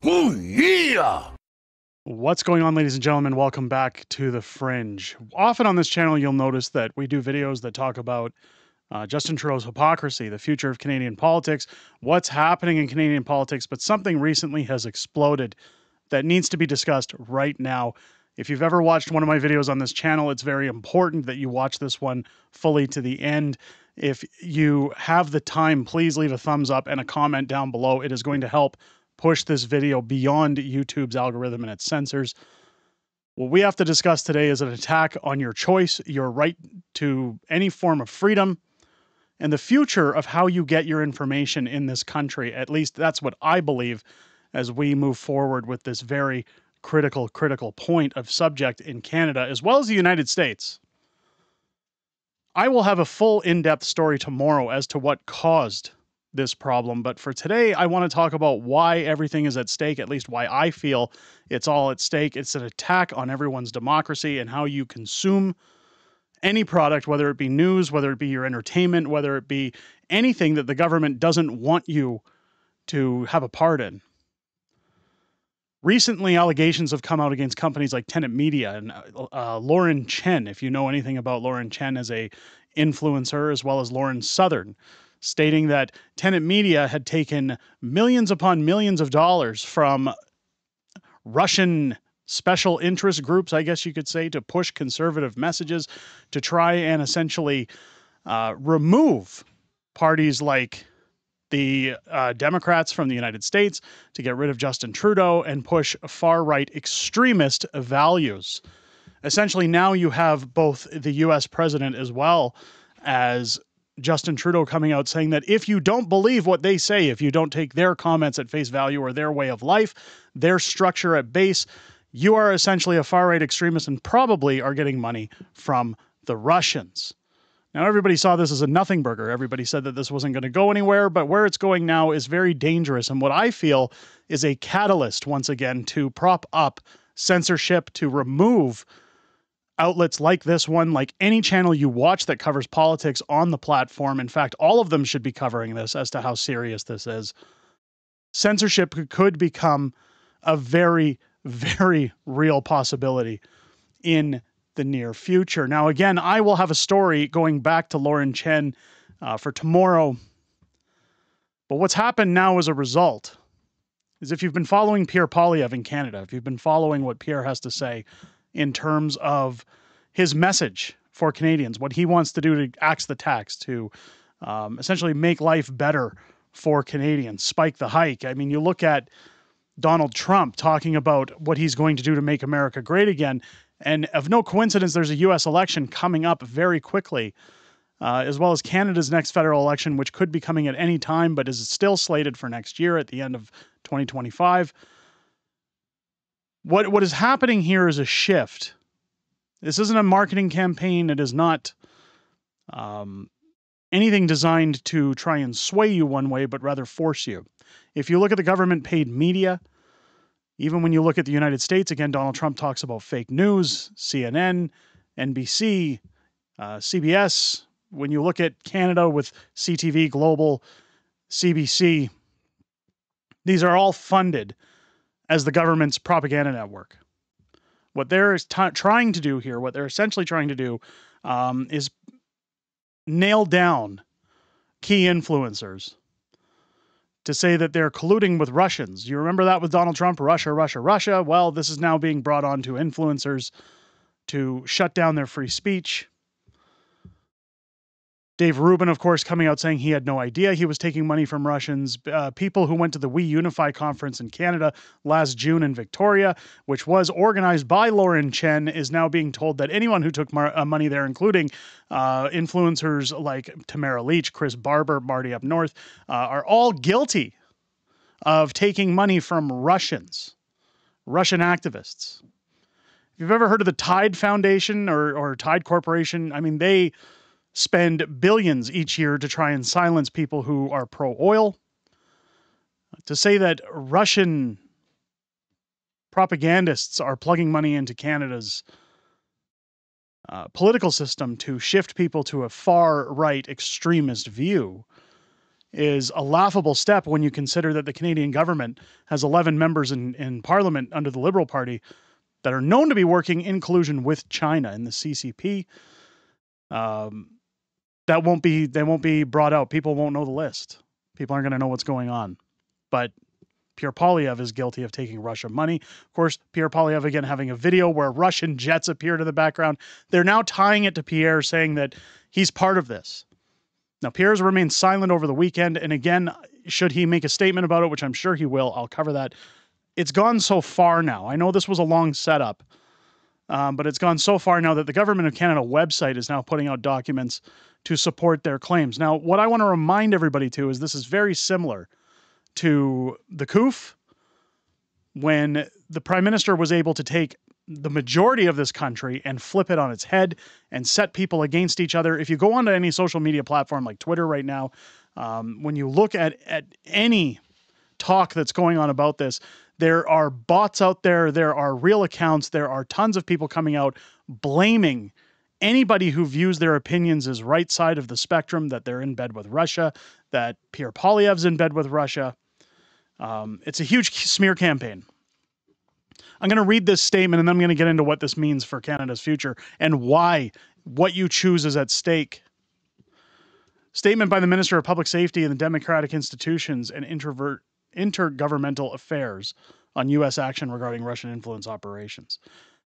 Oh, yeah! What's going on, ladies and gentlemen? Welcome back to The Fringe. Often on this channel, you'll notice that we do videos that talk about Justin Trudeau's hypocrisy, the future of Canadian politics, what's happening in Canadian politics, but something recently has exploded that needs to be discussed right now. If you've ever watched one of my videos on this channel, it's very important that you watch this one fully to the end. If you have the time, please leave a thumbs up and a comment down below. It is going to help push this video beyond YouTube's algorithm and its censors. What we have to discuss today is an attack on your choice, your right to any form of freedom, and the future of how you get your information in this country. At least that's what I believe as we move forward with this very critical point of subject in Canada, as well as the United States. I will have a full in-depth story tomorrow as to what caused this problem, but for today, I want to talk about why everything is at stake, at least why I feel it's all at stake. It's an attack on everyone's democracy and how you consume any product, whether it be news, whether it be your entertainment, whether it be anything that the government doesn't want you to have a part in. Recently, allegations have come out against companies like Tenet Media and Lauren Chen, if you know anything about Lauren Chen as a influencer, as well as Lauren Southern, stating that Tenet Media had taken millions upon millions of dollars from Russian special interest groups, I guess you could say, to push conservative messages, to try and essentially remove parties like the Democrats from the United States, to get rid of Justin Trudeau and push far-right extremist values. Essentially, now you have both the US president as well as Justin Trudeau coming out saying that if you don't believe what they say, if you don't take their comments at face value or their way of life, their structure at base, you are essentially a far-right extremist and probably are getting money from the Russians. Now, everybody saw this as a nothing burger. Everybody said that this wasn't going to go anywhere, but where it's going now is very dangerous. And what I feel is a catalyst, once again, to prop up censorship, to remove outlets like this one, like any channel you watch that covers politics on the platform. In fact, all of them should be covering this as to how serious this is. Censorship could become a very, very real possibility in the near future. Now, again, I will have a story going back to Lauren Chen for tomorrow. But what's happened now as a result is, if you've been following Pierre Poilievre in Canada, if you've been following what Pierre has to say in terms of his message for Canadians, what he wants to do to axe the tax, to essentially make life better for Canadians, spike the hike. I mean, you look at Donald Trump talking about what he's going to do to make America great again, and of no coincidence, there's a U.S. election coming up very quickly, as well as Canada's next federal election, which could be coming at any time, but is still slated for next year at the end of 2025. What is happening here is a shift. This isn't a marketing campaign. It is not anything designed to try and sway you one way, but rather force you. If you look at the government-paid media, even when you look at the United States, again, Donald Trump talks about fake news, CNN, NBC, CBS. When you look at Canada with CTV, Global, CBC, these are all funded as the government's propaganda network. What they're trying to do here, what they're essentially trying to do, is nail down key influencers to say that they're colluding with Russians. You remember that with Donald Trump, Russia, Russia, Russia. Well, this is now being brought on to influencers to shut down their free speech. Dave Rubin, of course, coming out saying he had no idea he was taking money from Russians. People who went to the We Unify conference in Canada last June in Victoria, which was organized by Lauren Chen, is now being told that anyone who took money there, including influencers like Tamara Leach, Chris Barber, Marty Up North, are all guilty of taking money from Russians, Russian activists. If you've ever heard of the Tide Foundation or Tide Corporation, I mean, they spend billions each year to try and silence people who are pro-oil. To say that Russian propagandists are plugging money into Canada's political system to shift people to a far-right extremist view is a laughable step when you consider that the Canadian government has 11 members in Parliament under the Liberal Party that are known to be working in collusion with China in the CCP. They won't be brought out. People won't know the list. People aren't going to know what's going on. But Pierre Poilievre is guilty of taking Russian money. Of course, Pierre Poilievre again having a video where Russian jets appeared in the background. They're now tying it to Pierre, saying that he's part of this. Now, Pierre's remained silent over the weekend, and again, should he make a statement about it, which I'm sure he will, I'll cover that. It's gone so far now. I know this was a long setup, but it's gone so far now that the Government of Canada website is now putting out documents to support their claims. Now, what I want to remind everybody to is this is very similar to the COOF, when the Prime Minister was able to take the majority of this country and flip it on its head and set people against each other. If you go onto any social media platform like Twitter right now, when you look at any talk that's going on about this, there are bots out there, there are real accounts, there are tons of people coming out blaming anybody who views their opinions as right side of the spectrum, that they're in bed with Russia, that Pierre Poilievre's in bed with Russia. It's a huge smear campaign. I'm going to read this statement, and then I'm going to get into what this means for Canada's future and why what you choose is at stake. Statement by the Minister of Public Safety and the Democratic Institutions and Intergovernmental Affairs on U.S. action regarding Russian influence operations.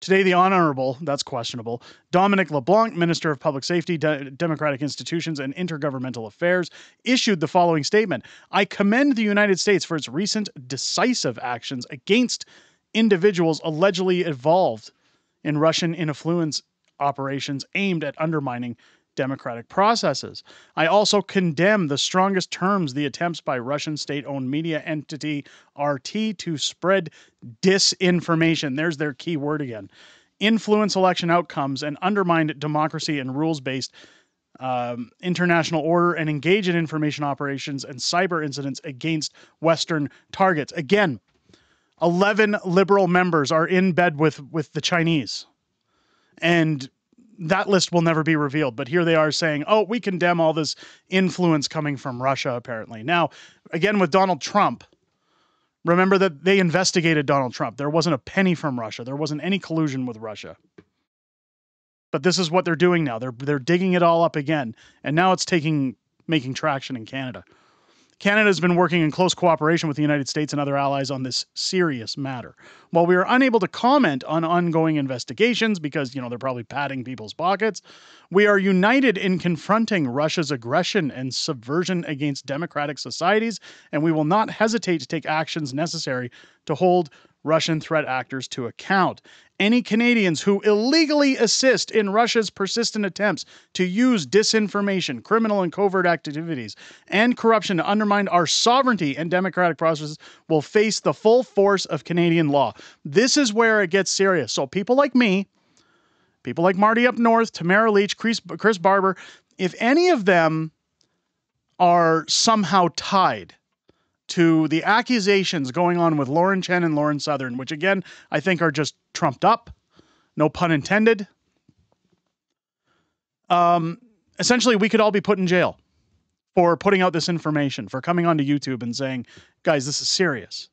Today, the Honorable, that's questionable, Dominic LeBlanc, Minister of Public Safety, Democratic Institutions, and Intergovernmental Affairs, issued the following statement. I commend the United States for its recent decisive actions against individuals allegedly involved in Russian influence operations aimed at undermining democratic processes. I also condemn the strongest terms the attempts by Russian state-owned media entity RT to spread disinformation. There's their key word again. Influence election outcomes and undermine democracy and rules-based international order and engage in information operations and cyber incidents against Western targets. Again, 11 Liberal members are in bed with the Chinese. And that list will never be revealed. But here they are saying, oh, we condemn all this influence coming from Russia, apparently. Now, again, with Donald Trump, remember that they investigated Donald Trump. There wasn't a penny from Russia. There wasn't any collusion with Russia. But this is what they're doing now. They're digging it all up again. And now it's making traction in Canada. Canada has been working in close cooperation with the United States and other allies on this serious matter. While we are unable to comment on ongoing investigations because, they're probably padding people's pockets, we are united in confronting Russia's aggression and subversion against democratic societies, and we will not hesitate to take actions necessary to hold Russian threat actors to account. Any Canadians who illegally assist in Russia's persistent attempts to use disinformation, criminal and covert activities, and corruption to undermine our sovereignty and democratic processes will face the full force of Canadian law. This is where it gets serious. So people like me, people like Marty up north, Tamara Leach, Chris Barber, if any of them are somehow tied to the accusations going on with Lauren Chen and Lauren Southern, which again, I think are just trumped up, no pun intended. Essentially, we could all be put in jail for putting out this information, for coming onto YouTube and saying, guys, this is serious.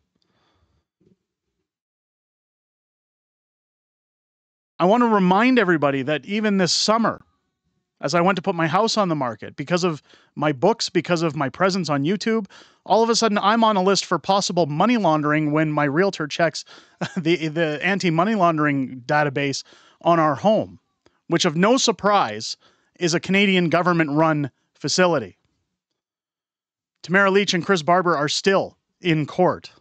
I want to remind everybody that even this summer, as I went to put my house on the market, because of my books, because of my presence on YouTube, all of a sudden I'm on a list for possible money laundering when my realtor checks the anti-money laundering database on our home, which of no surprise is a Canadian government-run facility. Tamara Leach and Chris Barber are still in court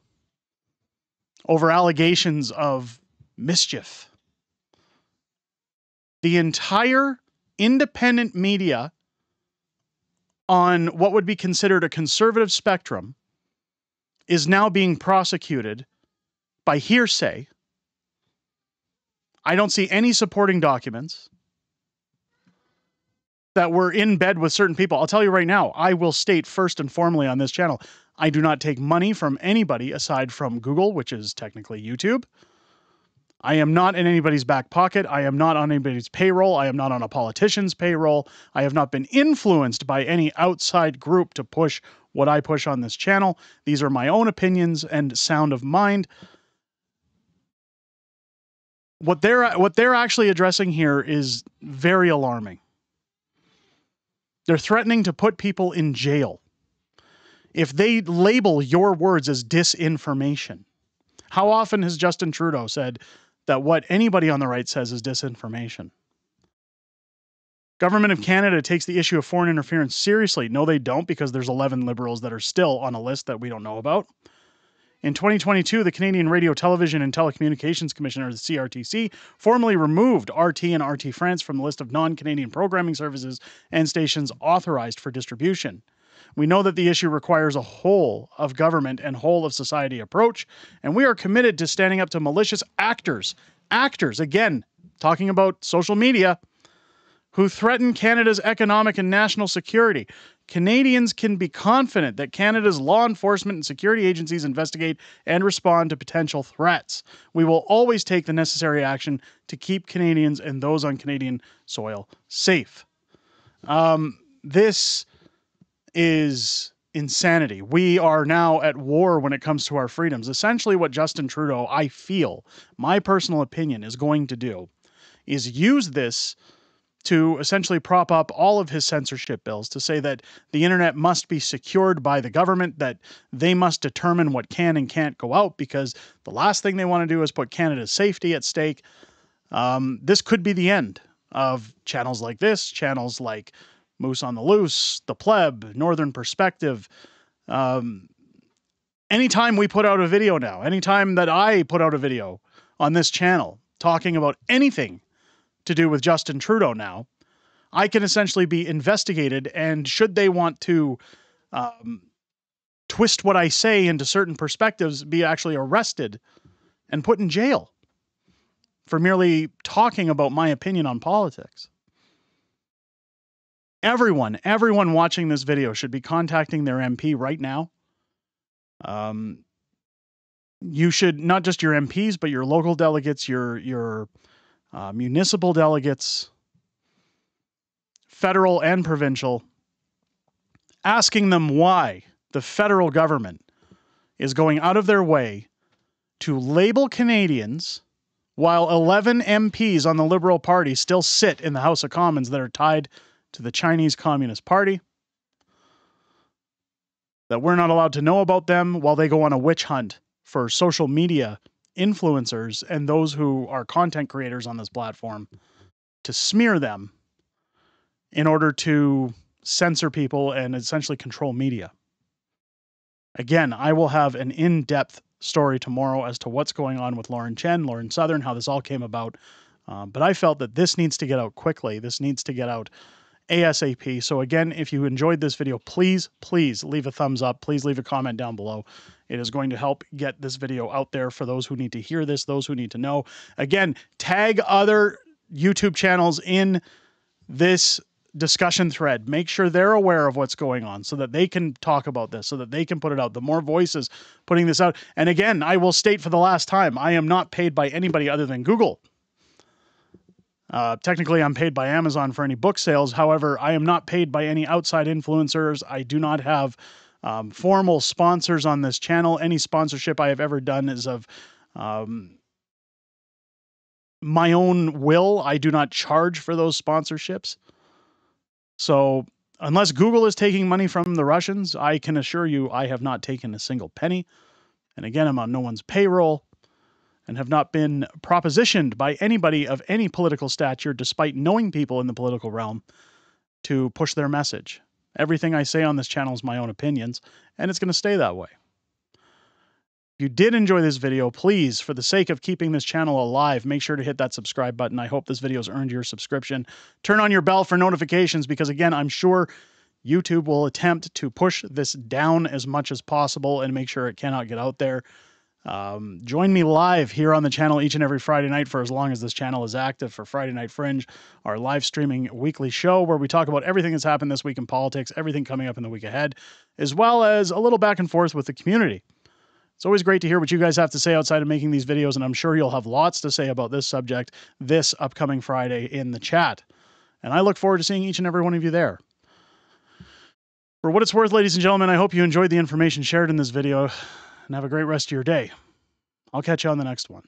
over allegations of mischief. The entire independent media on what would be considered a conservative spectrum is now being prosecuted by hearsay. I don't see any supporting documents that were in bed with certain people. I'll tell you right now, I will state first and formally on this channel, I do not take money from anybody aside from Google, which is technically YouTube. I am not in anybody's back pocket. I am not on anybody's payroll. I am not on a politician's payroll. I have not been influenced by any outside group to push what I push on this channel. These are my own opinions and sound of mind. What they're actually addressing here is very alarming. They're threatening to put people in jail if they label your words as disinformation. How often has Justin Trudeau said that what anybody on the right says is disinformation? Government of Canada takes the issue of foreign interference seriously. No, they don't, because there's 11 Liberals that are still on a list that we don't know about. In 2022, the Canadian Radio, Television and Telecommunications Commissioner, the CRTC, formally removed RT and RT France from the list of non-Canadian programming services and stations authorized for distribution. We know that the issue requires a whole of government and whole of society approach, and we are committed to standing up to malicious actors, again, talking about social media, who threaten Canada's economic and national security. Canadians can be confident that Canada's law enforcement and security agencies investigate and respond to potential threats. We will always take the necessary action to keep Canadians and those on Canadian soil safe. This is insanity. We are now at war when it comes to our freedoms. Essentially what Justin Trudeau, I feel, my personal opinion, is going to do is use this to essentially prop up all of his censorship bills, to say that the internet must be secured by the government, that they must determine what can and can't go out, because the last thing they want to do is put Canada's safety at stake. This could be the end of channels like this, channels like Moose on the Loose, The Pleb, Northern Perspective. Anytime we put out a video now, anytime that I put out a video on this channel talking about anything to do with Justin Trudeau now, I can essentially be investigated, and should they want to twist what I say into certain perspectives, be actually arrested and put in jail for merely talking about my opinion on politics. Everyone watching this video should be contacting their MP right now. You should, not just your MPs, but your local delegates, your municipal delegates, federal and provincial, asking them why the federal government is going out of their way to label Canadians while 11 MPs on the Liberal Party still sit in the House of Commons that are tied to the Chinese Communist Party, that we're not allowed to know about them while they go on a witch hunt for social media influencers and those who are content creators on this platform to smear them in order to censor people and essentially control media. Again, I will have an in-depth story tomorrow as to what's going on with Lauren Southern, how this all came about. But I felt that this needs to get out quickly. This needs to get out ASAP. So again, if you enjoyed this video, please leave a thumbs up. Please leave a comment down below. It is going to help get this video out there for those who need to hear this, those who need to know. Again, tag other YouTube channels in this discussion thread. Make sure they're aware of what's going on so that they can talk about this, so that they can put it out. The more voices putting this out. And again, I will state for the last time, I am not paid by anybody other than Google. Technically, I'm paid by Amazon for any book sales. However, I am not paid by any outside influencers. I do not have formal sponsors on this channel. Any sponsorship I have ever done is of my own will. I do not charge for those sponsorships. So unless Google is taking money from the Russians, I can assure you I have not taken a single penny. And again, I'm on no one's payroll and have not been propositioned by anybody of any political stature, despite knowing people in the political realm, to push their message. Everything I say on this channel is my own opinions, and it's going to stay that way. If you did enjoy this video, please, for the sake of keeping this channel alive, make sure to hit that subscribe button. I hope this video has earned your subscription. Turn on your bell for notifications, because again, I'm sure YouTube will attempt to push this down as much as possible and make sure it cannot get out there. Join me live here on the channel each and every Friday night for as long as this channel is active for Friday Night Fringe, our live streaming weekly show where we talk about everything that's happened this week in politics, everything coming up in the week ahead, as well as a little back and forth with the community. It's always great to hear what you guys have to say outside of making these videos, and I'm sure you'll have lots to say about this subject this upcoming Friday in the chat. And I look forward to seeing each and every one of you there. For what it's worth, ladies and gentlemen, I hope you enjoyed the information shared in this video and have a great rest of your day. I'll catch you on the next one.